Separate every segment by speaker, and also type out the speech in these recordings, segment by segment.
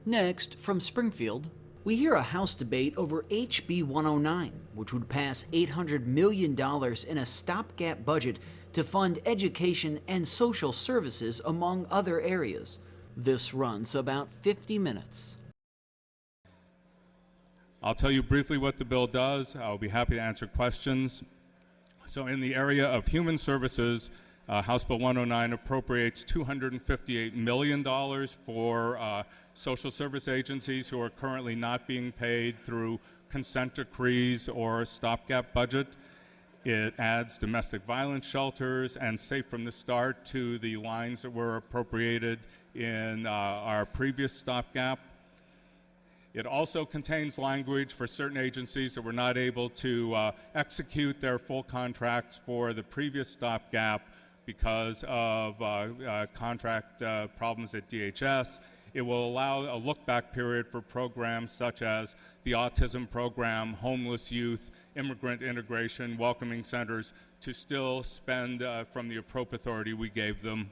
Speaker 1: Next, from Springfield, we hear a House debate over HB 109, which would pass $800 million in a stopgap budget to fund education and social services, among other areas. This runs about 50 minutes.
Speaker 2: I'll tell you briefly what the bill does. I'll be happy to answer questions. So in the area of human services, House Bill 109 appropriates $258 million for social service agencies who are currently not being paid through consent decrees or stopgap budget. It adds domestic violence shelters and Safe from the Start to the lines that were appropriated in our previous stopgap. It also contains language for certain agencies that were not able to execute their full contracts for the previous stopgap because of contract problems at DHS. It will allow a look-back period for programs such as the autism program, homeless youth, immigrant integration, welcoming centers, to still spend from the appropriate authority we gave them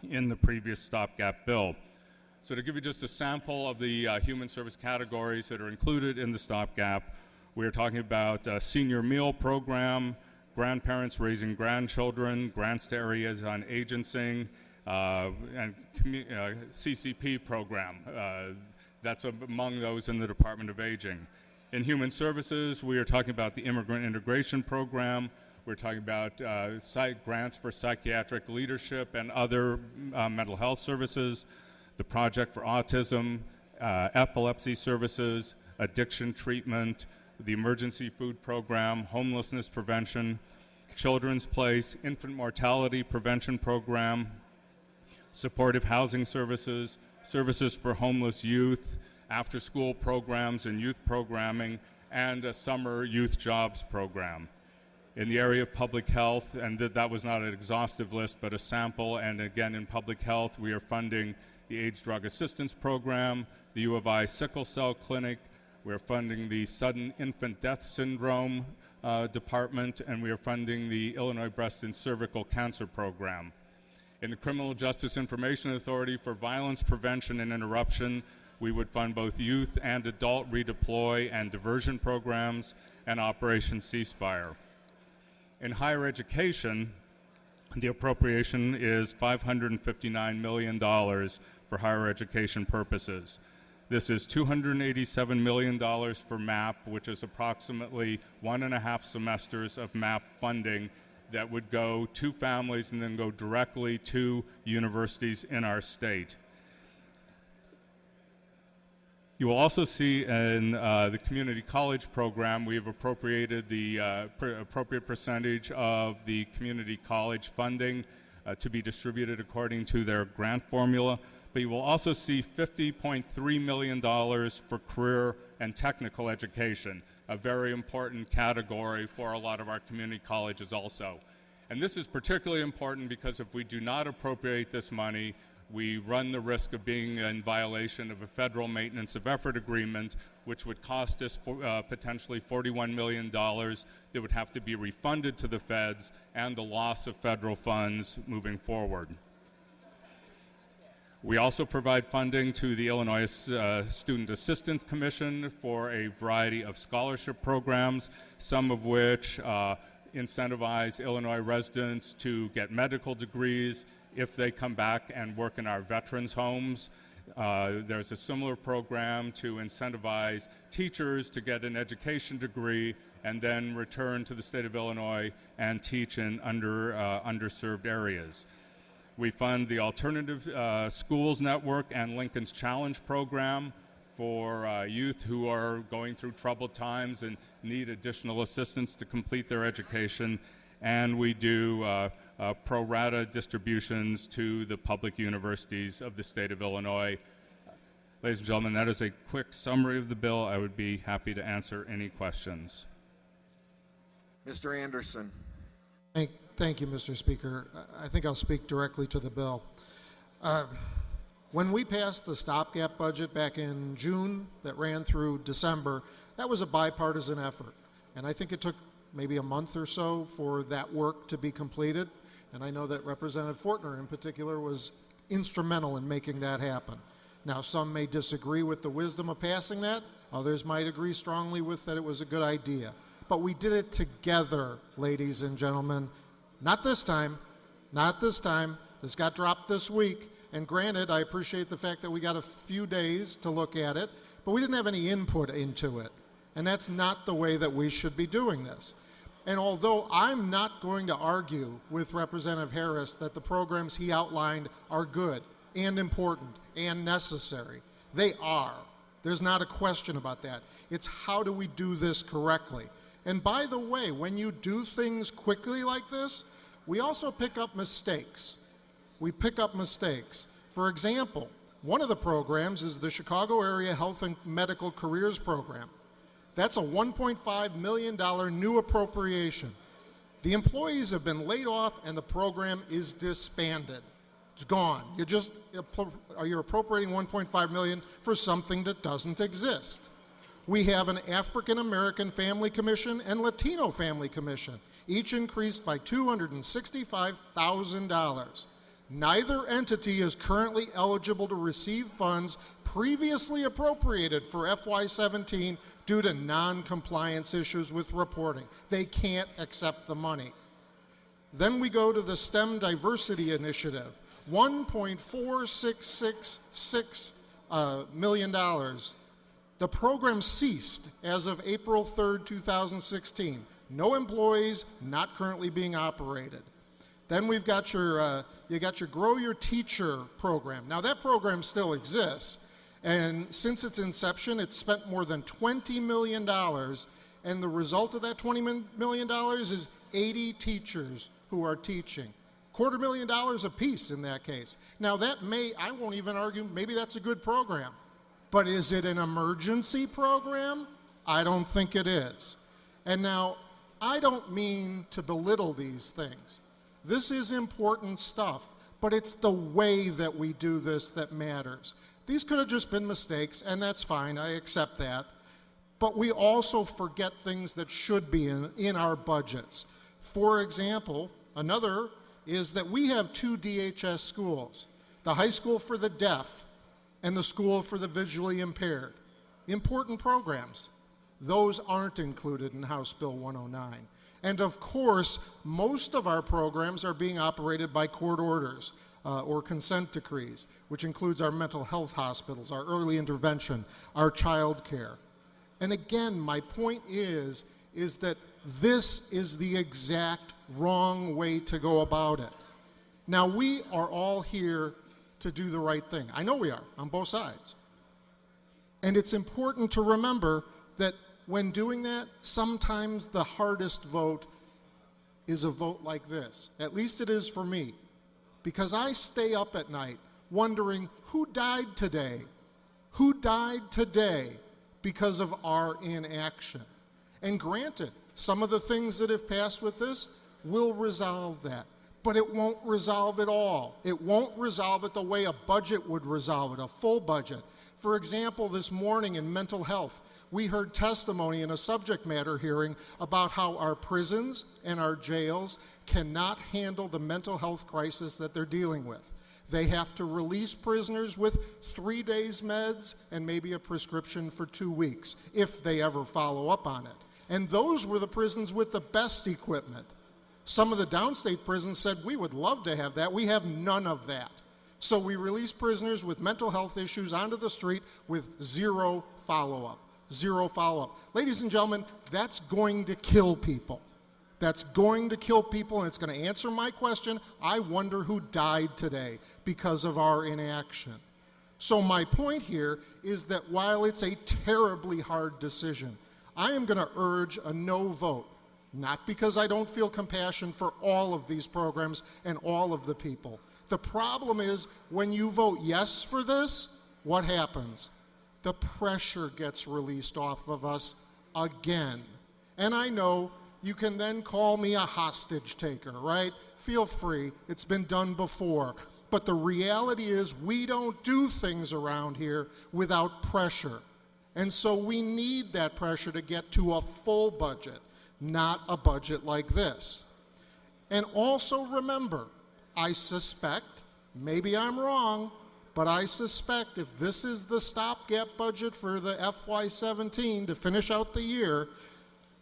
Speaker 2: in the previous stopgap bill. So to give you just a sample of the human service categories that are included in the stopgap, we're talking about a senior meal program, grandparents raising grandchildren, grants to areas on agencing, and CCP program. That's among those in the Department of Aging. In human services, we are talking about the immigrant integration program. We're talking about grants for psychiatric leadership and other mental health services, the Project for Autism, epilepsy services, addiction treatment, the emergency food program, homelessness prevention, Children's Place, infant mortality prevention program, supportive housing services, services for homeless youth, after-school programs and youth programming, and a summer youth jobs program. In the area of public health, and that was not an exhaustive list, but a sample, and again in public health, we are funding the AIDS Drug Assistance Program, the U of I Sickle Cell Clinic, we're funding the Sudden Infant Death Syndrome Department, and we are funding the Illinois Breast and Cervical Cancer Program. In the Criminal Justice Information Authority for Violence Prevention and Interruption, we would fund both youth and adult redeploy and diversion programs and Operation Ceasefire. In higher education, the appropriation is $559 million for higher education purposes. This is $287 million for MAP, which is approximately 1.5 semesters of MAP funding that would go to families and then go directly to universities in our state. You will also see in the community college program, we have appropriated the appropriate percentage of the community college funding to be distributed according to their grant formula. But you will also see $50.3 million for career and technical education, a very important category for a lot of our community colleges also. And this is particularly important because if we do not appropriate this money, we run the risk of being in violation of a federal maintenance of effort agreement, which would cost us potentially $41 million that would have to be refunded to the feds, and the loss of federal funds moving forward. We also provide funding to the Illinois Student Assistance Commission for a variety of scholarship programs, some of which incentivize Illinois residents to get medical degrees if they come back and work in our veterans' homes. There's a similar program to incentivize teachers to get an education degree and then return to the state of Illinois and teach in underserved areas. We fund the Alternative Schools Network and Lincoln's Challenge program for youth who are going through troubled times and need additional assistance to complete their education. And we do pro rata distributions to the public universities of the state of Illinois. Ladies and gentlemen, that is a quick summary of the bill. I would be happy to answer any questions.
Speaker 3: Mr. Anderson.
Speaker 4: Thank you, Mr. Speaker. I think I'll speak directly to the bill. When we passed the stopgap budget back in June that ran through December, that was a bipartisan effort. And I think it took maybe a month or so for that work to be completed. And I know that Representative Fortner in particular was instrumental in making that happen. Now, some may disagree with the wisdom of passing that. Others might agree strongly with that it was a good idea. But we did it together, ladies and gentlemen. Not this time. Not this time. This got dropped this week. And granted, I appreciate the fact that we got a few days to look at it, but we didn't have any input into it. And that's not the way that we should be doing this. And although I'm not going to argue with Representative Harris that the programs he outlined are good and important and necessary, they are. There's not a question about that. It's how do we do this correctly? And by the way, when you do things quickly like this, we also pick up mistakes. We pick up mistakes. For example, one of the programs is the Chicago Area Health and Medical Careers Program. That's a $1.5 million new appropriation. The employees have been laid off and the program is disbanded. It's gone. You're appropriating $1.5 million for something that doesn't exist. We have an African American Family Commission and Latino Family Commission, each increased by $265,000. Neither entity is currently eligible to receive funds previously appropriated for FY17 due to non-compliance issues with reporting. They can't accept the money. Then we go to the STEM Diversity Initiative, $1.4666 million. The program ceased as of April 3rd, 2016. No employees, not currently being operated. Then we've got your Grow Your Teacher program. Now that program still exists, and since its inception, it's spent more than $20 million, and the result of that $20 million is 80 teachers who are teaching. $250,000 apiece in that case. Now I won't even argue, maybe that's a good program, but is it an emergency program? I don't think it is. And now, I don't mean to belittle these things. This is important stuff, but it's the way that we do this that matters. These could have just been mistakes, and that's fine, I accept that. But we also forget things that should be in our budgets. For example, another is that we have two DHS schools, the High School for the Deaf and the School for the Visually Impaired. Important programs. Those aren't included in House Bill 109. And of course, most of our programs are being operated by court orders or consent decrees, which includes our mental health hospitals, our early intervention, our child care. And again, my point is that this is the exact wrong way to go about it. Now, we are all here to do the right thing. I know we are, on both sides. And it's important to remember that when doing that, sometimes the hardest vote is a vote like this. At least it is for me. Because I stay up at night wondering who died today? Who died today because of our inaction? And granted, some of the things that have passed with this will resolve that. But it won't resolve it all. It won't resolve it the way a budget would resolve it, a full budget. For example, this morning in mental health, we heard testimony in a subject matter hearing about how our prisons and our jails cannot handle the mental health crisis that they're dealing with. They have to release prisoners with 3 days meds and maybe a prescription for 2 weeks, if they ever follow up on it. And those were the prisons with the best equipment. Some of the downstate prisons said, we would love to have that. We have none of that. So we release prisoners with mental health issues onto the street with zero follow-up. Zero follow-up. Ladies and gentlemen, that's going to kill people. That's going to kill people, and it's going to answer my question. I wonder who died today because of our inaction. So my point here is that while it's a terribly hard decision, I am going to urge a no vote. Not because I don't feel compassion for all of these programs and all of the people. The problem is when you vote yes for this, what happens? The pressure gets released off of us again. And I know you can then call me a hostage taker, right? Feel free, it's been done before. But the reality is we don't do things around here without pressure. And so we need that pressure to get to a full budget, not a budget like this. And also remember, I suspect, maybe I'm wrong, But I suspect if this is the stopgap budget for the FY17 to finish out the year,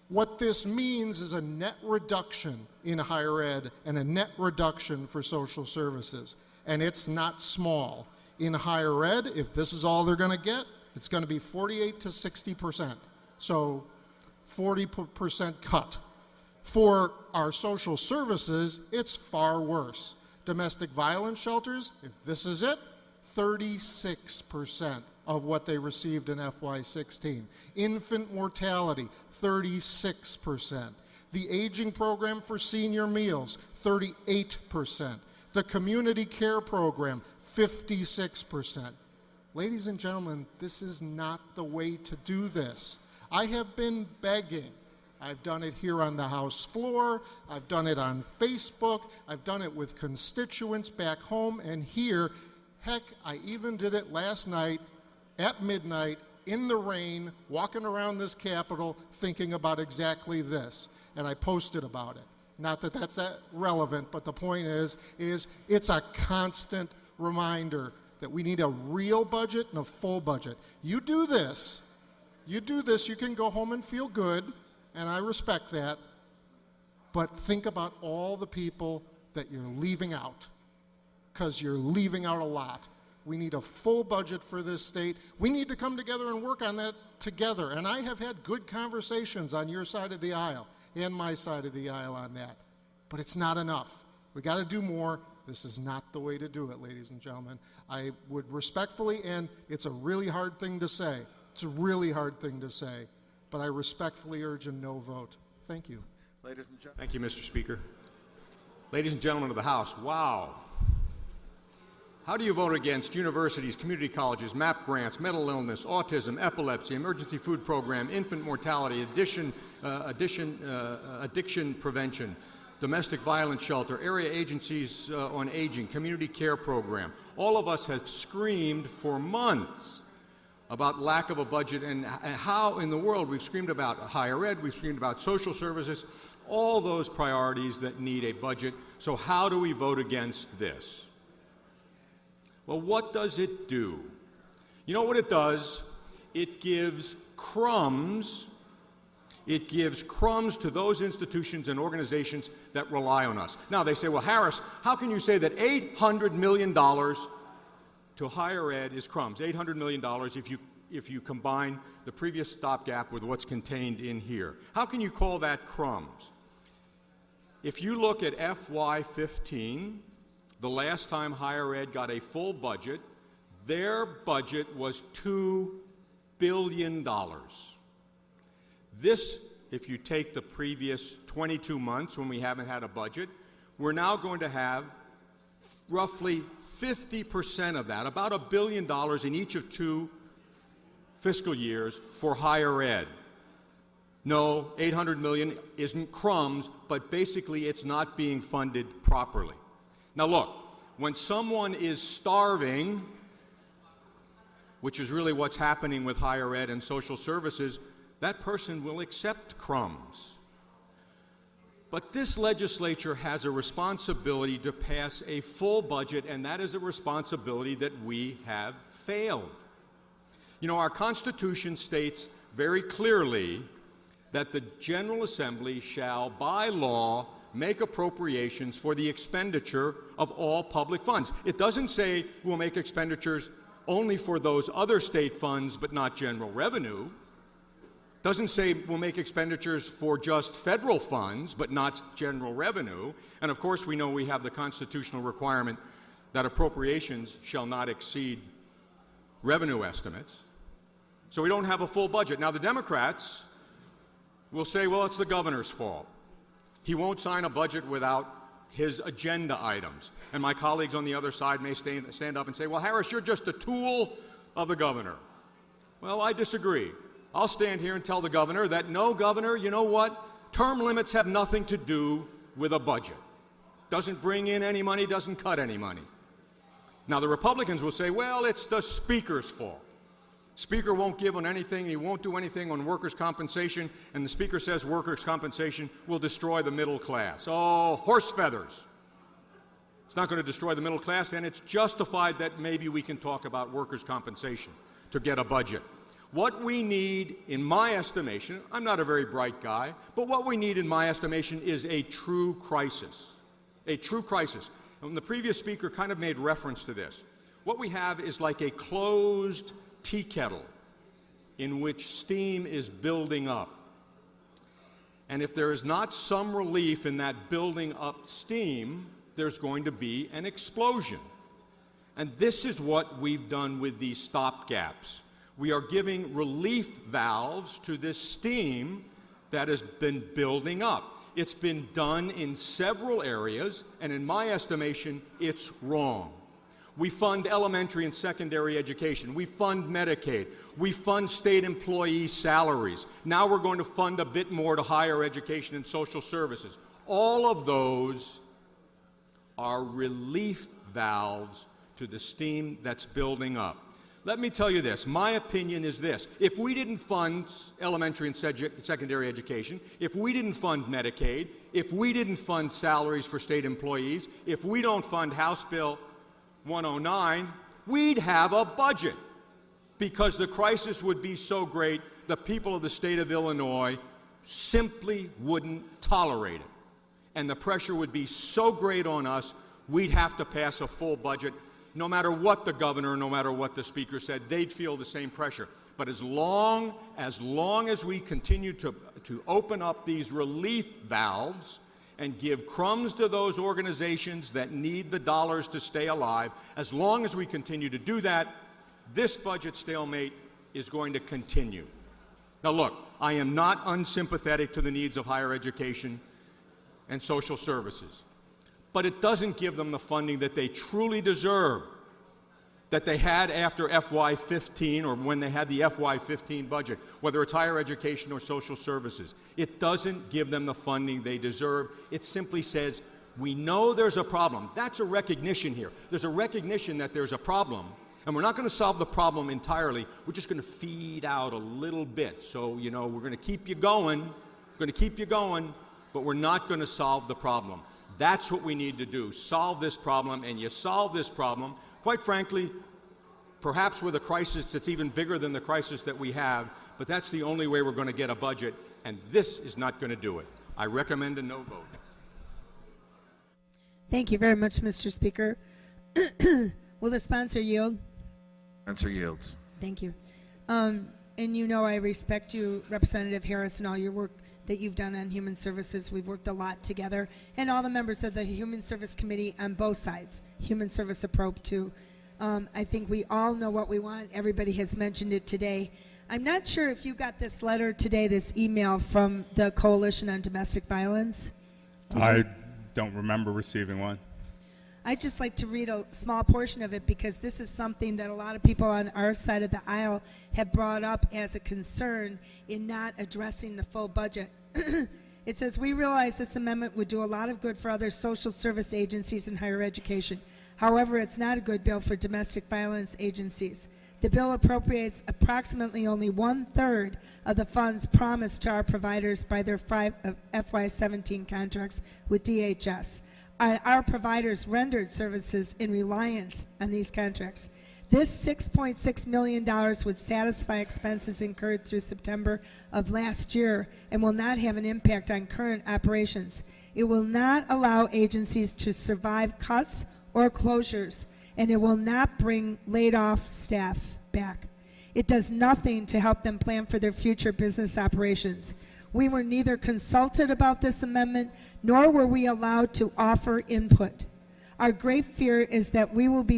Speaker 4: what this means is a net reduction in higher ed and a net reduction for social services. And it's not small. In higher ed, if this is all they're going to get, it's going to be 48 to 60%. So 40% cut. For our social services, it's far worse. Domestic violence shelters, if this is it, 36% of what they received in FY16. Infant mortality, 36%. The aging program for senior meals, 38%. The community care program, 56%. Ladies and gentlemen, this is not the way to do this. I have been begging. I've done it here on the House floor. I've done it on Facebook. I've done it with constituents back home and here. Heck, I even did it last night at midnight in the rain, walking around this Capitol thinking about exactly this. And I posted about it. Not that that's that relevant, but the point is it's a constant reminder that we need a real budget and a full budget. You do this, you can go home and feel good, and I respect that, but think about all the people that you're leaving out, because you're leaving out a lot. We need a full budget for this state. We need to come together and work on that together, and I have had good conversations on your side of the aisle and my side of the aisle on that, but it's not enough. We got to do more. This is not the way to do it, ladies and gentlemen. I would respectfully, and it's a really hard thing to say, it's a really hard thing to say, but I respectfully urge a no vote. Thank you.
Speaker 3: Ladies and gentlemen.
Speaker 5: Thank you, Mr. Speaker. Ladies and gentlemen of the House, wow. How do you vote against universities, community colleges, MAP grants, mental illness, autism, epilepsy, emergency food program, infant mortality, addiction prevention, domestic violence shelter, area agencies on aging, community care program? All of us have screamed for months about lack of a budget and how in the world we've screamed about higher ed, we've screamed about social services, all those priorities that need a budget. So how do we vote against this? Well, what does it do? You know what it does? It gives crumbs. It gives crumbs to those institutions and organizations that rely on us. Now, they say, well, Harris, how can you say that $800 million to higher ed is crumbs? $800 million if you combine the previous stopgap with what's contained in here. How can you call that crumbs? If you look at FY15, the last time higher ed got a full budget, their budget was $2 billion. This, if you take the previous 22 months when we haven't had a budget, we're now going to have roughly 50% of that, about $1 billion in each of 2 fiscal years for higher ed. No, $800 million isn't crumbs, but basically it's not being funded properly. Now look, when someone is starving, which is really what's happening with higher ed and social services, that person will accept crumbs. But this legislature has a responsibility to pass a full budget, and that is a responsibility that we have failed. You know, our Constitution states very clearly that the General Assembly shall, by law, make appropriations for the expenditure of all public funds. It doesn't say we'll make expenditures only for those other state funds but not general revenue. It doesn't say we'll make expenditures for just federal funds but not general revenue. And of course we know we have the constitutional requirement that appropriations shall not exceed revenue estimates. So we don't have a full budget. Now the Democrats will say, well, it's the governor's fault. He won't sign a budget without his agenda items. And my colleagues on the other side may stand up and say, well, Harris, you're just a tool of the governor. Well, I disagree. I'll stand here and tell the governor that, no, governor, you know what? Term limits have nothing to do with a budget. Doesn't bring in any money, doesn't cut any money. Now, the Republicans will say, well, it's the Speaker's fault. Speaker won't give on anything, he won't do anything on workers' compensation, and the Speaker says workers' compensation will destroy the middle class. Oh, horse feathers. It's not going to destroy the middle class, and it's justified that maybe we can talk about workers' compensation to get a budget. What we need, in my estimation, I'm not a very bright guy, but what we need, in my estimation, is a true crisis. A true crisis. And the previous speaker kind of made reference to this. What we have is like a closed tea kettle in which steam is building up. And if there is not some relief in that building up steam, there's going to be an explosion. And this is what we've done with these stopgaps. We are giving relief valves to this steam that has been building up. It's been done in several areas, and in my estimation, it's wrong. We fund elementary and secondary education. We fund Medicaid. We fund state employee salaries. Now we're going to fund a bit more to higher education and social services. All of those are relief valves to the steam that's building up. Let me tell you this. My opinion is this. If we didn't fund elementary and secondary education, if we didn't fund Medicaid, if we didn't fund salaries for state employees, if we don't fund House Bill 109, we'd have a budget, because the crisis would be so great the people of the state of Illinois simply wouldn't tolerate it. And the pressure would be so great on us, we'd have to pass a full budget. No matter what the governor, no matter what the speaker said, they'd feel the same pressure. But as long as we continue to open up these relief valves and give crumbs to those organizations that need the dollars to stay alive, as long as we continue to do that, this budget stalemate is going to continue. Now look, I am not unsympathetic to the needs of higher education and social services, but it doesn't give them the funding that they truly deserve, that they had after FY15 or when they had the FY15 budget, whether it's higher education or social services. It doesn't give them the funding they deserve. It simply says, we know there's a problem. That's a recognition here. There's a recognition that there's a problem, and we're not going to solve the problem entirely. We're just going to feed out a little bit. So, you know, we're going to keep you going, but we're not going to solve the problem. That's what we need to do, solve this problem, and you solve this problem, quite frankly, perhaps with a crisis that's even bigger than the crisis that we have, but that's the only way we're going to get a budget, and this is not going to do it. I recommend a no vote.
Speaker 6: Thank you very much, Mr. Speaker. Will the sponsor yield?
Speaker 3: Sponsor yields.
Speaker 6: Thank you. And you know I respect you, Representative Harris, and all your work that you've done on human services. We've worked a lot together, and all the members of the Human Service Committee on both sides, Human Service Appropriate too. I think we all know what we want. Everybody has mentioned it today. I'm not sure if you got this letter today, this email from the Coalition on Domestic Violence.
Speaker 2: I don't remember receiving one.
Speaker 6: I'd just like to read a small portion of it, because this is something that a lot of people on our side of the aisle have brought up as a concern in not addressing the full budget. It says, we realize this amendment would do a lot of good for other social service agencies and higher education. However, it's not a good bill for domestic violence agencies. The bill appropriates approximately only 1/3 of the funds promised to our providers by their FY17 contracts with DHS. Our providers rendered services in reliance on these contracts. This $6.6 million would satisfy expenses incurred through September of last year and will not have an impact on current operations. It will not allow agencies to survive cuts or closures, and it will not bring laid-off staff back. It does nothing to help them plan for their future business operations. We were neither consulted about this amendment, nor were we allowed to offer input. Our great fear is that this will be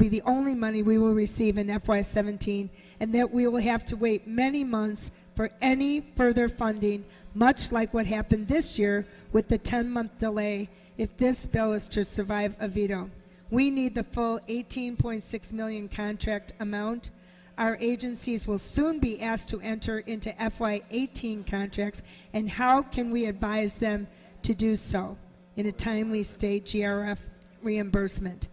Speaker 6: the only money we will receive in FY17, and that we will have to wait many months for any further funding, much like what happened this year with the 10-month delay if this bill is to survive a veto. We need the full $18.6 million contract amount. Our agencies will soon be asked to enter into FY18 contracts, and how can we advise them to do so in a timely state GRF reimbursement?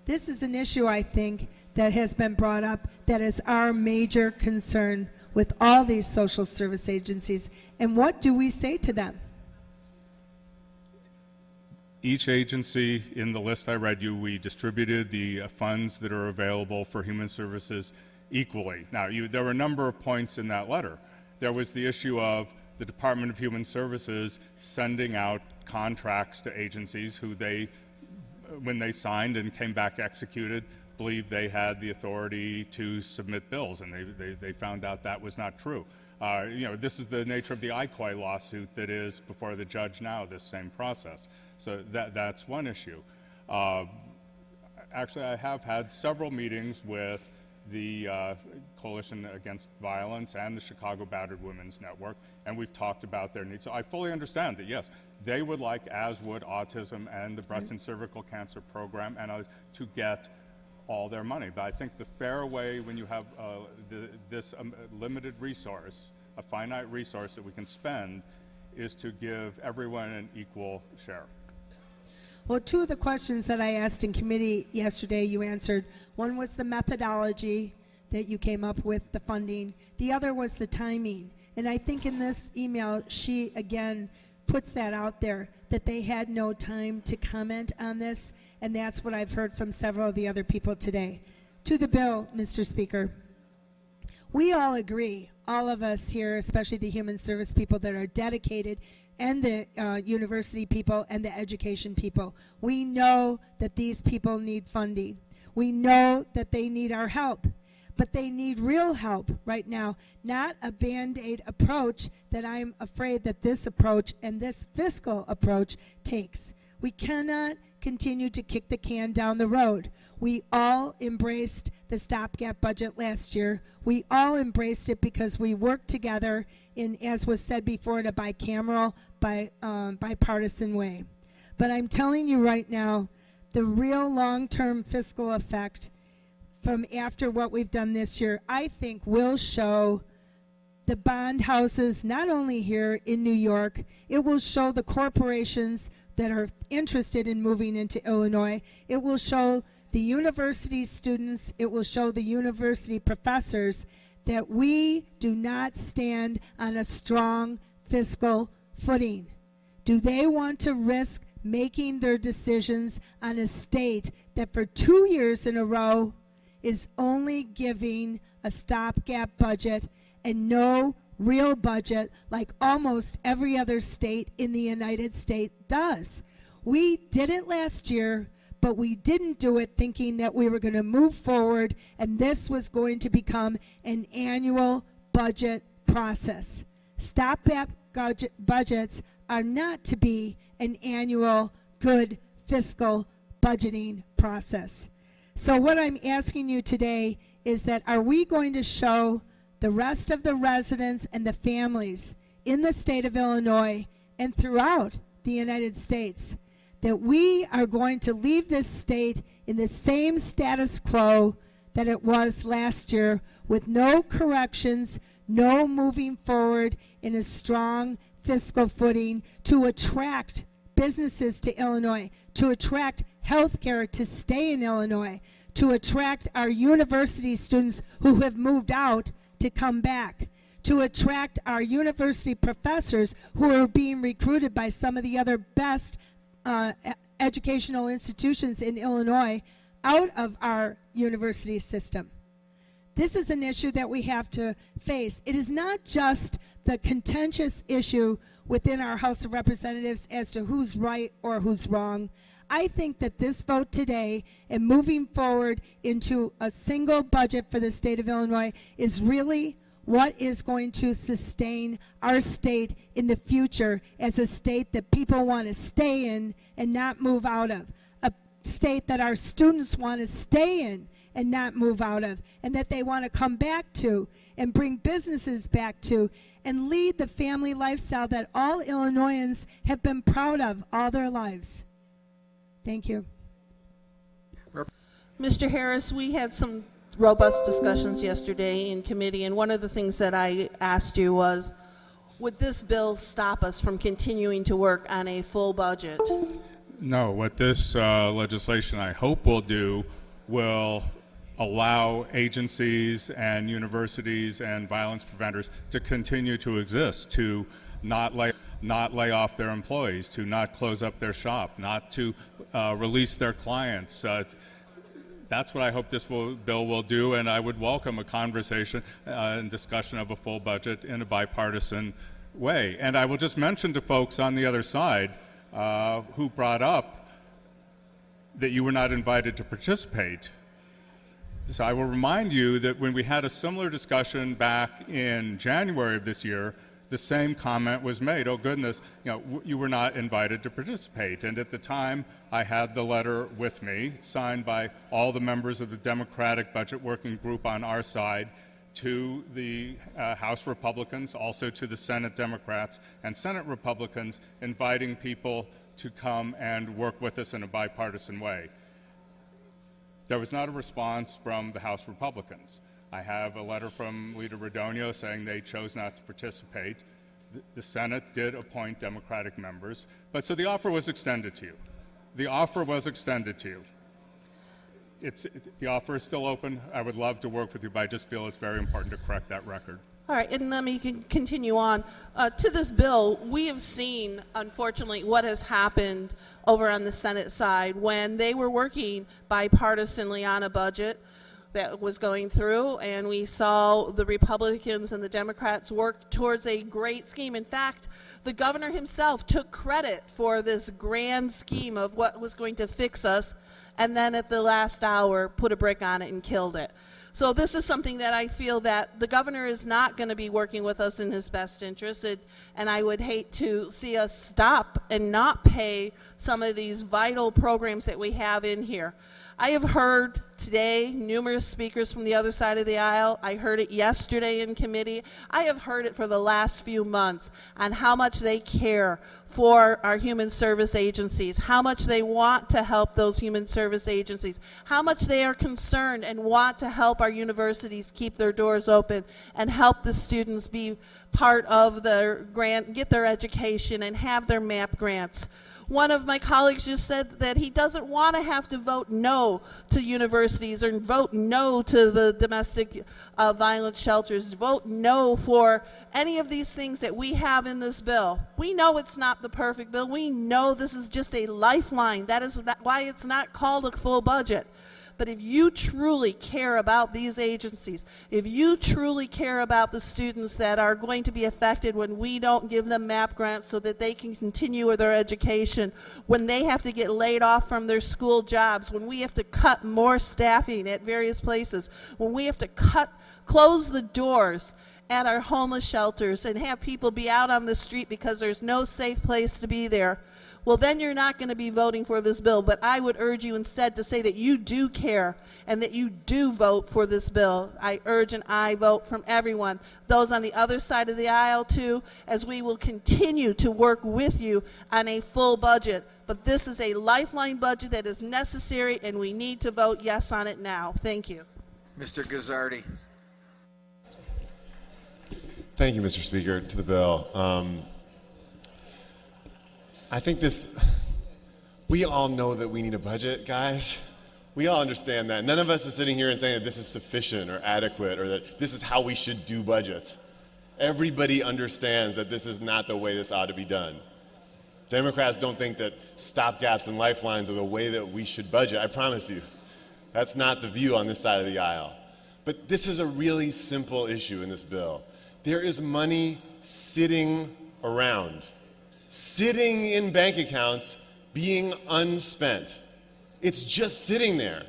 Speaker 6: This is an issue, I think, that has been brought up that is our major concern with all these social service agencies. And what do we say to them?
Speaker 2: Each agency in the list I read you, we distributed the funds that are available for human services equally. Now, there were a number of points in that letter. There was the issue of the Department of Human Services sending out contracts to agencies who when they signed and came back executed, believed they had the authority to submit bills, and they found out that was not true. This is the nature of the ICOI lawsuit that is before the judge now, this same process. So that's one issue. Actually, I have had several meetings with the Coalition Against Violence and the Chicago Battered Women's Network, and we've talked about their needs. So I fully understand that, yes, they would like, as would autism and the breast and cervical cancer program, and to get all their money. But I think the fair way, when you have this limited resource, a finite resource that we can spend, is to give everyone an equal share.
Speaker 6: Well, two of the questions that I asked in committee yesterday you answered. One was the methodology that you came up with, the funding. The other was the timing. And I think in this email, she again puts that out there, that they had no time to comment on this, and that's what I've heard from several of the other people today. To the bill, Mr. Speaker, we all agree, all of us here, especially the human service people that are dedicated, and the university people and the education people, we know that these people need funding. We know that they need our help, but they need real help right now, not a Band-Aid approach that I'm afraid that this approach and this fiscal approach takes. We cannot continue to kick the can down the road. We all embraced the StopGap budget last year. We all embraced it because we worked together in, as was said before, in a bicameral, bipartisan way. But I'm telling you right now, the real long-term fiscal effect from after what we've done this year, I think will show the bond houses, not only here in New York, it will show the corporations that are interested in moving into Illinois. It will show the university students, it will show the university professors that we do not stand on a strong fiscal footing. Do they want to risk making their decisions on a state that for 2 years in a row is only giving a stopgap budget and no real budget like almost every other state in the United States does? We did it last year, but we didn't do it thinking that we were going to move forward and this was going to become an annual budget process. Stopgap budgets are not to be an annual good fiscal budgeting process. So what I'm asking you today is that, are we going to show the rest of the residents and the families in the state of Illinois and throughout the United States that we are going to leave this state in the same status quo that it was last year, with no corrections, no moving forward in a strong fiscal footing to attract businesses to Illinois, to attract healthcare to stay in Illinois, to attract our university students who have moved out to come back, to attract our university professors who are being recruited by some of the other best educational institutions in Illinois out of our university system. This is an issue that we have to face. It is not just the contentious issue within our House of Representatives as to who's right or who's wrong. I think that this vote today and moving forward into a single budget for the state of Illinois is really what is going to sustain our state in the future as a state that people want to stay in and not move out of, a state that our students want to stay in and not move out of, and that they want to come back to and bring businesses back to and lead the family lifestyle that all Illinoisans have been proud of all their lives. Thank you.
Speaker 7: Mr. Harris, we had some robust discussions yesterday in committee, and one of the things that I asked you was, would this bill stop us from continuing to work on a full budget?
Speaker 2: No, what this legislation I hope will do will allow agencies and universities and violence preventers to continue to exist, to not not lay off their employees, to not close up their shop, not to release their clients. That's what I hope this bill will do, and I would welcome a conversation and discussion of a full budget in a bipartisan way. And I will just mention to folks on the other side who brought up that you were not invited to participate. So I will remind you that when we had a similar discussion back in January of this year, the same comment was made. Oh goodness, you were not invited to participate. And at the time, I had the letter with me, signed by all the members of the Democratic Budget Working Group on our side, to the House Republicans, also to the Senate Democrats and Senate Republicans, inviting people to come and work with us in a bipartisan way. There was not a response from the House Republicans. I have a letter from Leader Radonio saying they chose not to participate. The Senate did appoint Democratic members, but so the offer was extended to you. The offer was extended to you. The offer is still open. I would love to work with you, but I just feel it's very important to correct that record.
Speaker 7: All right, and let me continue on. To this bill, we have seen, unfortunately, what has happened over on the Senate side when they were working bipartisanly on a budget that was going through, and we saw the Republicans and the Democrats work towards a great scheme. In fact, the governor himself took credit for this grand scheme of what was going to fix us, and then at the last hour put a brick on it and killed it. So this is something that I feel that the governor is not going to be working with us in his best interest, and I would hate to see us stop and not pay some of these vital programs that we have in here. I have heard today numerous speakers from the other side of the aisle. I heard it yesterday in committee. I have heard it for the last few months on how much they care for our human service agencies, how much they want to help those human service agencies, how much they are concerned and want to help our universities keep their doors open and help the students be part of their grant, get their education and have their MAP grants. One of my colleagues just said that he doesn't want to have to vote no to universities or vote no to the domestic violence shelters, vote no for any of these things that we have in this bill. We know it's not the perfect bill. We know this is just a lifeline. That is why it's not called a full budget. But if you truly care about these agencies, if you truly care about the students that are going to be affected when we don't give them MAP grants so that they can continue with their education, when they have to get laid off from their school jobs, when we have to cut more staffing at various places, when we have to close the doors at our homeless shelters and have people be out on the street because there's no safe place to be there, well, then you're not going to be voting for this bill. But I would urge you instead to say that you do care and that you do vote for this bill. I urge and I vote from everyone, those on the other side of the aisle too, as we will continue to work with you on a full budget. But this is a lifeline budget that is necessary, and we need to vote yes on it now. Thank you.
Speaker 3: Mr. Gazzardi.
Speaker 8: Thank you, Mr. Speaker. To the bill. I think we all know that we need a budget, guys. We all understand that. None of us is sitting here and saying that this is sufficient or adequate or that this is how we should do budgets. Everybody understands that this is not the way this ought to be done. Democrats don't think that stopgaps and lifelines are the way that we should budget. I promise you. That's not the view on this side of the aisle. But this is a really simple issue in this bill. There is money sitting around, sitting in bank accounts, being unspent. It's just sitting there.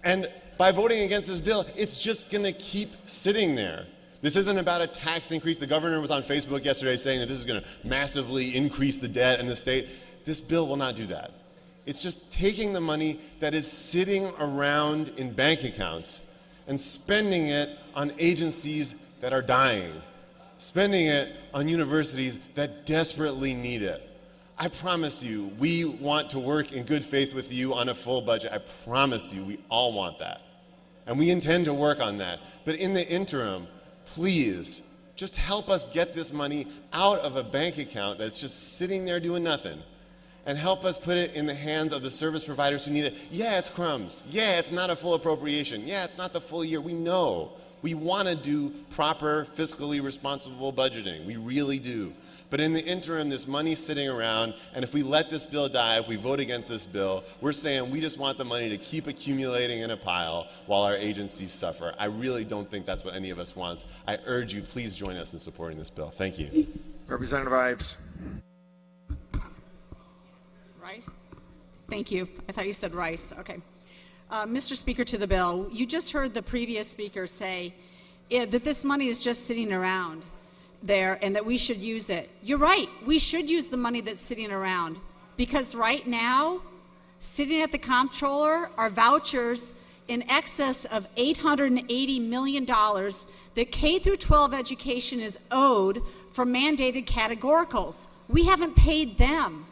Speaker 8: And by voting against this bill, it's just going to keep sitting there. This isn't about a tax increase. The governor was on Facebook yesterday saying that this is going to massively increase the debt in the state. This bill will not do that. It's just taking the money that is sitting around in bank accounts and spending it on agencies that are dying, spending it on universities that desperately need it. I promise you, we want to work in good faith with you on a full budget. I promise you, we all want that. And we intend to work on that. But in the interim, please, just help us get this money out of a bank account that's just sitting there doing nothing and help us put it in the hands of the service providers who need it. Yeah, it's crumbs. Yeah, it's not a full appropriation. Yeah, it's not the full year. We know. We want to do proper, fiscally responsible budgeting. We really do. But in the interim, this money's sitting around, and if we let this bill die, if we vote against this bill, we're saying we just want the money to keep accumulating in a pile while our agencies suffer. I really don't think that's what any of us wants. I urge you, please join us in supporting this bill. Thank you.
Speaker 3: Representative Ives.
Speaker 9: Rice? Thank you. I thought you said Rice. Okay. Mr. Speaker, to the bill, you just heard the previous speaker say that this money is just sitting around there and that we should use it. You're right. We should use the money that's sitting around because right now, sitting at the comptroller are vouchers in excess of $880 million that K through 12 education is owed for mandated categoricals. We haven't paid them.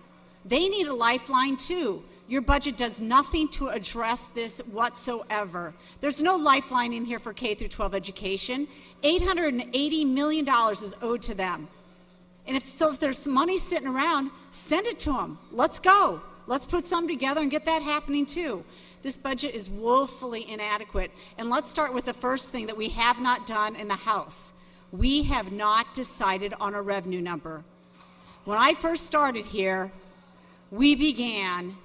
Speaker 9: They need a lifeline too. Your budget does nothing to address this whatsoever. There's no lifeline in here for K through 12 education. $880 million is owed to them. And if there's money sitting around, send it to them. Let's go. Let's put some together and get that happening too. This budget is woefully inadequate. And let's start with the first thing that we have not done in the House. We have not decided on a revenue number. When I first started here, we began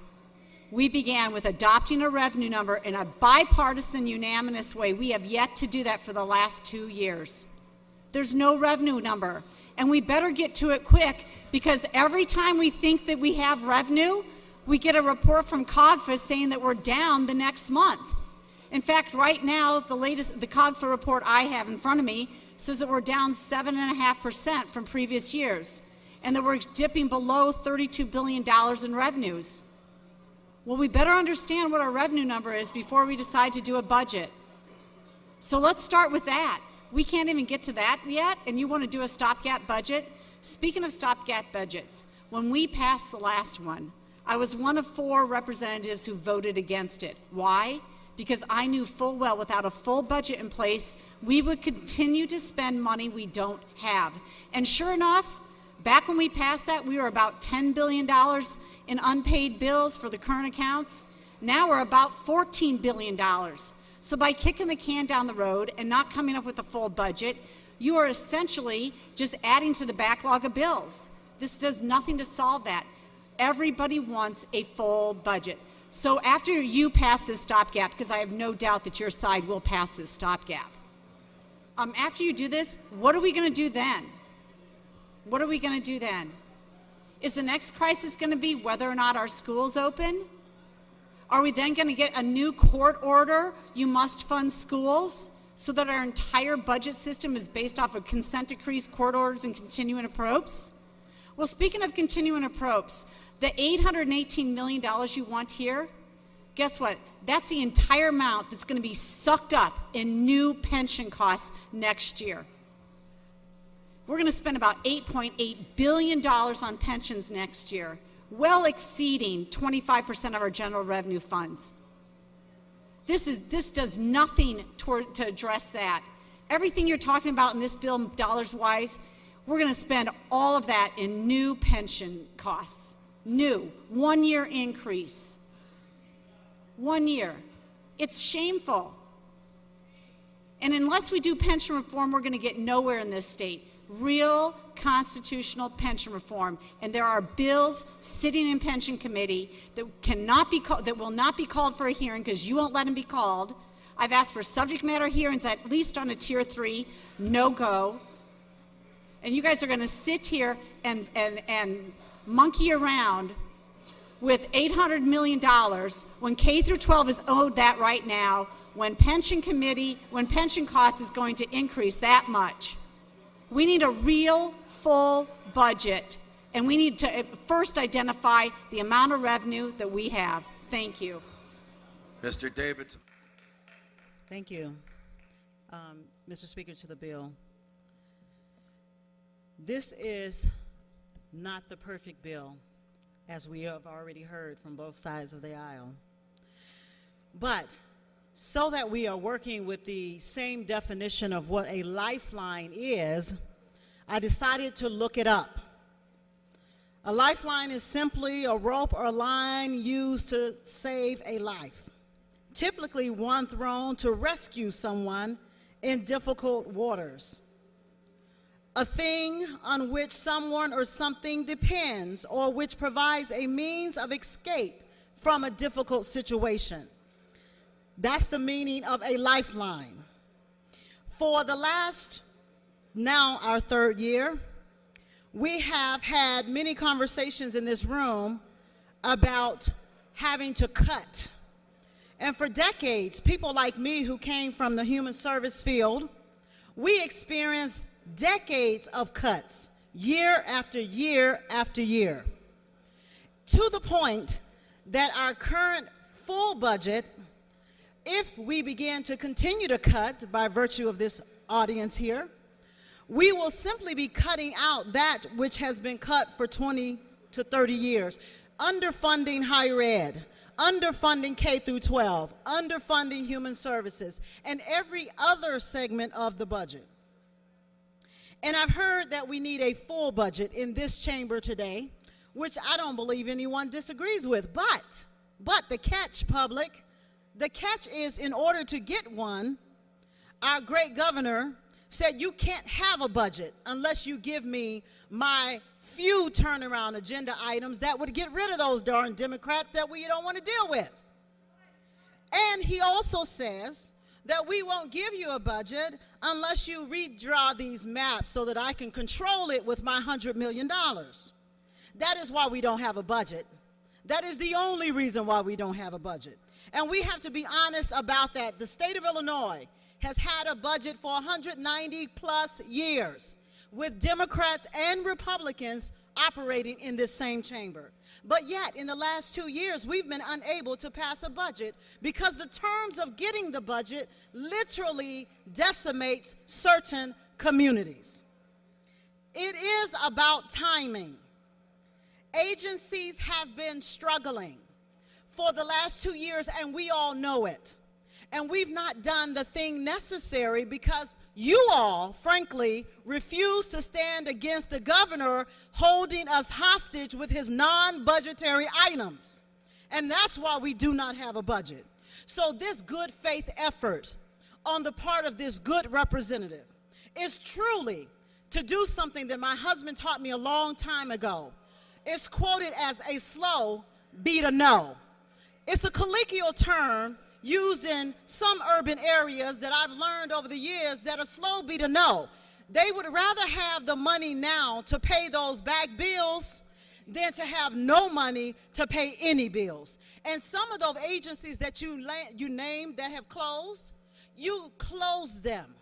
Speaker 9: with adopting a revenue number in a bipartisan, unanimous way. We have yet to do that for the last 2 years. There's no revenue number. And we better get to it quick because every time we think that we have revenue, we get a report from COGFA saying that we're down the next month. In fact, right now, the COGFA report I have in front of me says that we're down 7.5% from previous years and that we're dipping below $32 billion in revenues. Well, we better understand what our revenue number is before we decide to do a budget. So let's start with that. We can't even get to that yet, and you want to do a stopgap budget? Speaking of stopgap budgets, when we passed the last one, I was one of 4 representatives who voted against it. Why? Because I knew full well without a full budget in place, we would continue to spend money we don't have. And sure enough, back when we passed that, we were about $10 billion in unpaid bills for the current accounts. Now we're about $14 billion. So by kicking the can down the road and not coming up with a full budget, you are essentially just adding to the backlog of bills. This does nothing to solve that. Everybody wants a full budget. So after you pass this stopgap, because I have no doubt that your side will pass this stopgap, after you do this, what are we going to do then? What are we going to do then? Is the next crisis going to be whether or not our schools open? Are we then going to get a new court order, you must fund schools, so that our entire budget system is based off of consent decrees, court orders, and continuing appropes? Well, speaking of continuing appropes, the $818 million you want here, guess what? That's the entire amount that's going to be sucked up in new pension costs next year. We're going to spend about $8.8 billion on pensions next year, well exceeding 25% of our general revenue funds. This does nothing to address that. Everything you're talking about in this bill, dollars-wise, we're going to spend all of that in new pension costs. New, 1 year increase. 1 year. It's shameful. And unless we do pension reform, we're going to get nowhere in this state. Real constitutional pension reform, and there are bills sitting in pension committee that that will not be called for a hearing because you won't let them be called. I've asked for subject matter hearings at least on a tier 3, no go. And you guys are going to sit here and monkey around with $800 million when K through 12 is owed that right now, when pension cost is going to increase that much. We need a real full budget, and we need to first identify the amount of revenue that we have. Thank you.
Speaker 3: Mr. Davidson.
Speaker 10: Thank you. Mr. Speaker, to the bill. This is not the perfect bill, as we have already heard from both sides of the aisle. But so that we are working with the same definition of what a lifeline is, I decided to look it up. A lifeline is simply a rope or line used to save a life, typically one thrown to rescue someone in difficult waters. A thing on which someone or something depends, or which provides a means of escape from a difficult situation. That's the meaning of a lifeline. For the last, now our third year, we have had many conversations in this room about having to cut. And for decades, people like me who came from the human service field, we experienced decades of cuts, year after year after year, to the point that our current full budget, if we begin to continue to cut by virtue of this audience here, we will simply be cutting out that which has been cut for 20 to 30 years. Underfunding higher ed, underfunding K through 12, underfunding human services, and every other segment of the budget. And I've heard that we need a full budget in this chamber today, which I don't believe anyone disagrees with. But the catch, public, the catch is, in order to get one, our great governor said you can't have a budget unless you give me my few turnaround agenda items that would get rid of those darn Democrats that we don't want to deal with. And he also says that we won't give you a budget unless you redraw these maps so that I can control it with my $100 million. That is why we don't have a budget. That is the only reason why we don't have a budget. And we have to be honest about that. The state of Illinois has had a budget for 190 plus years, with Democrats and Republicans operating in this same chamber. But yet, in the last 2 years, we've been unable to pass a budget because the terms of getting the budget literally decimates certain communities. It is about timing. Agencies have been struggling for the last 2 years, and we all know it. And we've not done the thing necessary because you all, frankly, refuse to stand against the governor holding us hostage with his non-budgetary items. And that's why we do not have a budget. So this good faith effort on the part of this good representative is truly to do something that my husband taught me a long time ago. It's quoted as a slow beat a no. It's a colloquial term used in some urban areas that I've learned over the years that a slow beat a no. They would rather have the money now to pay those back bills than to have no money to pay any bills. And some of those agencies that you named that have closed, you close them.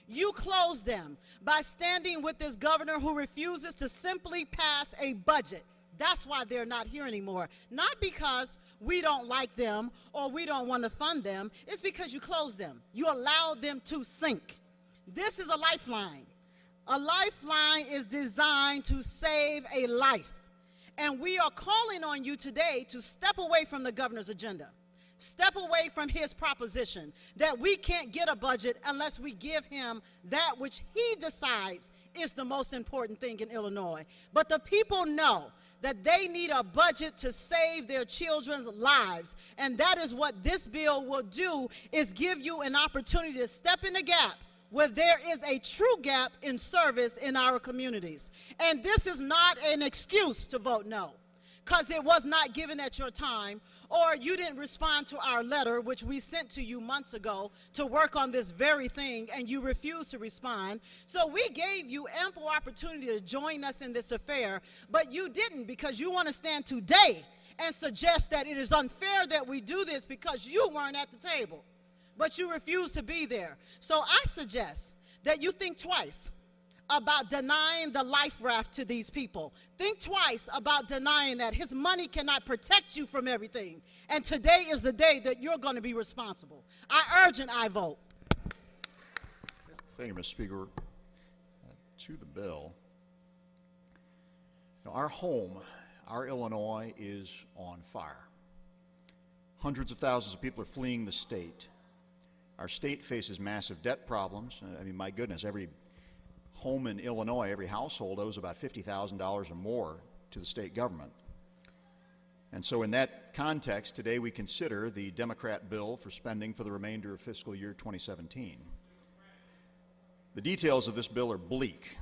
Speaker 10: You close them by standing with this governor who refuses to simply pass a budget. That's why they're not here anymore. Not because we don't like them or we don't want to fund them. It's because you close them. You allow them to sink. This is a lifeline. A lifeline is designed to save a life. And we are calling on you today to step away from the governor's agenda. Step away from his proposition that we can't get a budget unless we give him that which he decides is the most important thing in Illinois. But the people know that they need a budget to save their children's lives. And that is what this bill will do, is give you an opportunity to step in the gap where there is a true gap in service in our communities. And this is not an excuse to vote no, because it was not given at your time, or you didn't respond to our letter, which we sent to you months ago to work on this very thing, and you refused to respond. So we gave you ample opportunity to join us in this affair, but you didn't, because you want to stand today and suggest that it is unfair that we do this because you weren't at the table, but you refused to be there. So I suggest that you think twice about denying the life raft to these people. Think twice about denying that. His money cannot protect you from everything. And today is the day that you're going to be responsible. I urge an aye vote.
Speaker 11: Thank you, Mr. Speaker. To the bill, our home, our Illinois, is on fire. Hundreds of thousands of people are fleeing the state. Our state faces massive debt problems. I mean, my goodness, every home in Illinois, every household owes about $50,000 or more to the state government. And so in that context, today we consider the Democrat bill for spending for the remainder of fiscal year 2017. The details of this bill are bleak.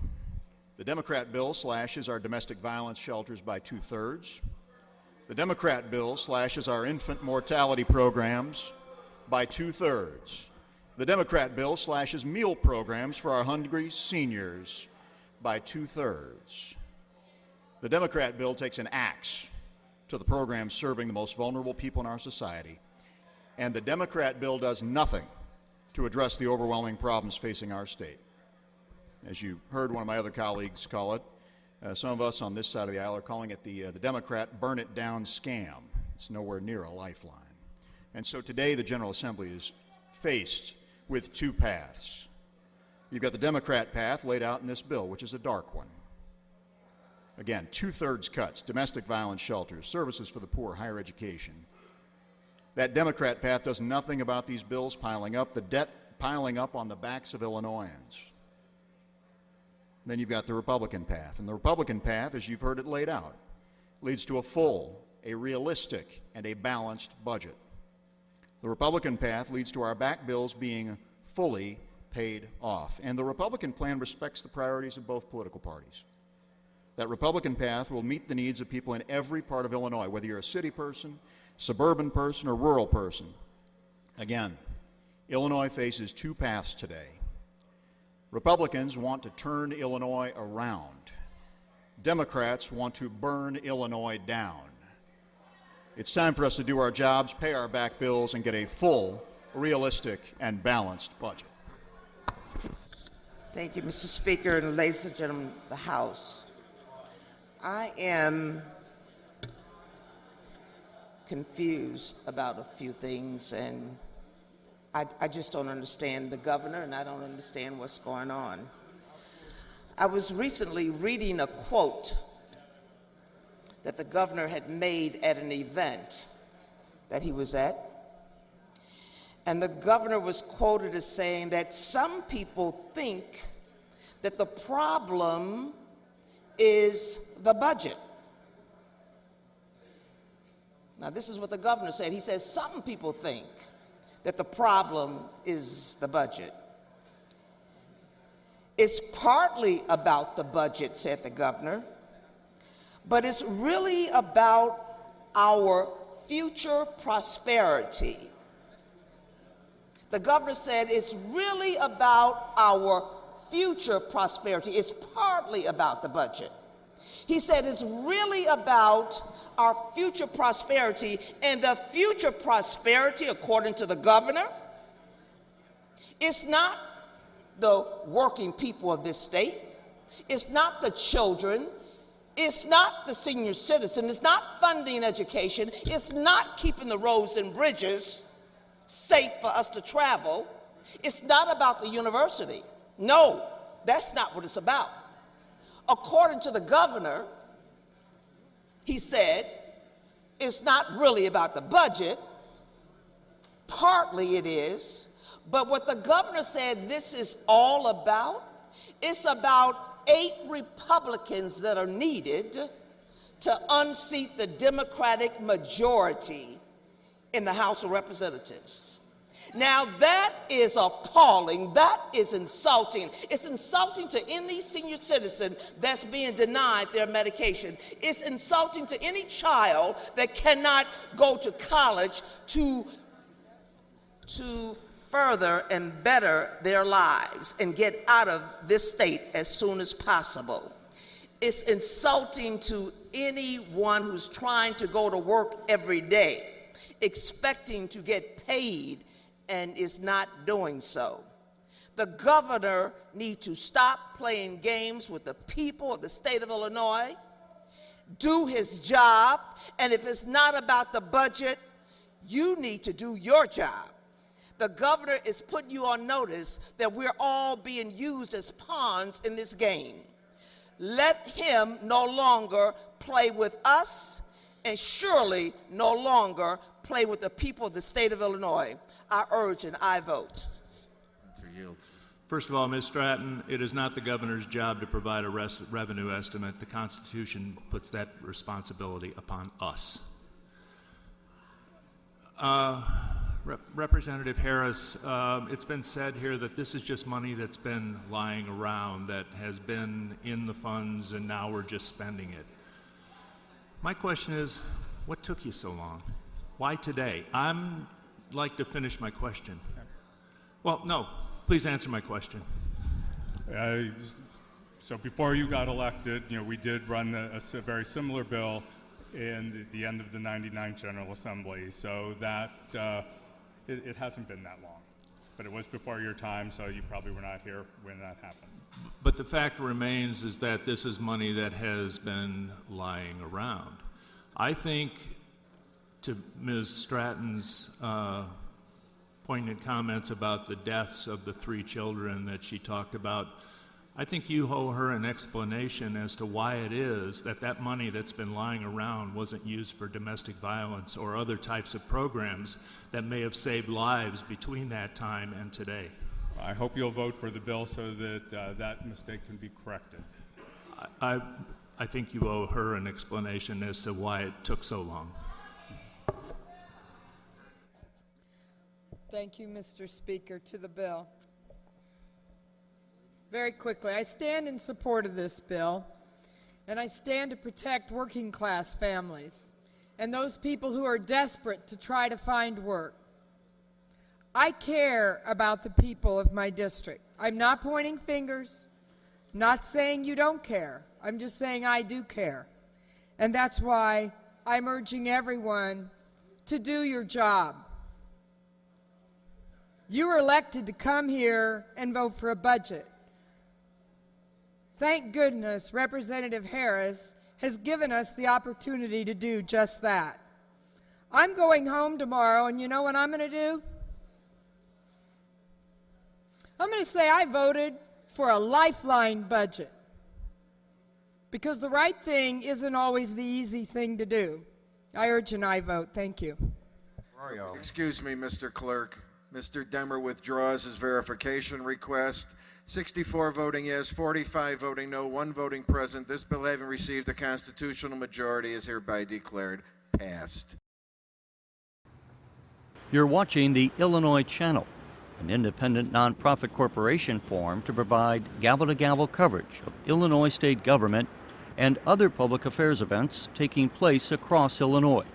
Speaker 11: The Democrat bill slashes our domestic violence shelters by 2/3. The Democrat bill slashes our infant mortality programs by 2/3. The Democrat bill slashes meal programs for our hungry seniors by 2/3. The Democrat bill takes an axe to the programs serving the most vulnerable people in our society. And the Democrat bill does nothing to address the overwhelming problems facing our state. As you heard one of my other colleagues call it, some of us on this side of the aisle are calling it the Democrat burn it down scam. It's nowhere near a lifeline. And so today the General Assembly is faced with two paths. You've got the Democrat path laid out in this bill, which is a dark one. Again, 2/3 cuts, domestic violence shelters, services for the poor, higher education. That Democrat path does nothing about these bills piling up, the debt piling up on the backs of Illinoisans. Then you've got the Republican path. And the Republican path, as you've heard it laid out, leads to a full, a realistic, and a balanced budget. The Republican path leads to our back bills being fully paid off. And the Republican plan respects the priorities of both political parties. That Republican path will meet the needs of people in every part of Illinois, whether you're a city person, suburban person, or rural person. Again, Illinois faces two paths today. Republicans want to turn Illinois around. Democrats want to burn Illinois down. It's time for us to do our jobs, pay our back bills, and get a full, realistic, and balanced budget.
Speaker 12: Thank you, Mr. Speaker, and ladies and gentlemen of the House. I am confused about a few things, and I just don't understand the governor, and I don't understand what's going on. I was recently reading a quote that the governor had made at an event that he was at. And the governor was quoted as saying that some people think that the problem is the budget. Now, this is what the governor said. He says some people think that the problem is the budget. It's partly about the budget, said the governor, but it's really about our future prosperity. The governor said it's really about our future prosperity. It's partly about the budget. He said it's really about our future prosperity, and the future prosperity, according to the governor, it's not the working people of this state. It's not the children. It's not the senior citizen. It's not funding education. It's not keeping the roads and bridges safe for us to travel. It's not about the university. No, that's not what it's about. According to the governor, he said, it's not really about the budget. Partly it is. But what the governor said this is all about, it's about 8 Republicans that are needed to unseat the Democratic majority in the House of Representatives. Now that is appalling. That is insulting. It's insulting to any senior citizen that's being denied their medication. It's insulting to any child that cannot go to college to further and better their lives and get out of this state as soon as possible. It's insulting to anyone who's trying to go to work every day, expecting to get paid and is not doing so. The governor needs to stop playing games with the people of the state of Illinois, do his job, and if it's not about the budget, you need to do your job. The governor is putting you on notice that we're all being used as pawns in this game. Let him no longer play with us, and surely no longer play with the people of the state of Illinois. I urge and I vote.
Speaker 3: Answer yields.
Speaker 13: First of all, Ms. Stratton, it is not the governor's job to provide a revenue estimate. The Constitution puts that responsibility upon us. Representative Harris, it's been said here that this is just money that's been lying around, that has been in the funds, and now we're just spending it. My question is, what took you so long? Why today? I'd like to finish my question. Well, no, please answer my question.
Speaker 2: So before you got elected, we did run a very similar bill in the end of the '99 General Assembly. So that it hasn't been that long, but it was before your time, so you probably were not here when that happened.
Speaker 13: But the fact remains is that this is money that has been lying around. I think, to Ms. Stratton's poignant comments about the deaths of the 3 children that she talked about, I think you owe her an explanation as to why it is that that money that's been lying around wasn't used for domestic violence or other types of programs that may have saved lives between that time and today.
Speaker 2: I hope you'll vote for the bill so that that mistake can be corrected.
Speaker 13: I think you owe her an explanation as to why it took so long.
Speaker 14: Thank you, Mr. Speaker. To the bill. Very quickly, I stand in support of this bill, and I stand to protect working class families and those people who are desperate to try to find work. I care about the people of my district. I'm not pointing fingers, not saying you don't care. I'm just saying I do care. And that's why I'm urging everyone to do your job. You were elected to come here and vote for a budget. Thank goodness Representative Harris has given us the opportunity to do just that. I'm going home tomorrow, and you know what I'm going to do? I'm going to say I voted for a lifeline budget, because the right thing isn't always the easy thing to do. I urge an aye vote. Thank you.
Speaker 3: Excuse me, Mr. Clerk. Mr. Demmer withdraws his verification request. 64 voting yes, 45 voting no, 1 voting present. This bill, having received a constitutional majority, is hereby declared passed.
Speaker 15: You're watching the Illinois Channel, an independent nonprofit corporation formed to provide gavel-to-gavel coverage of Illinois state government and other public affairs events taking place across Illinois.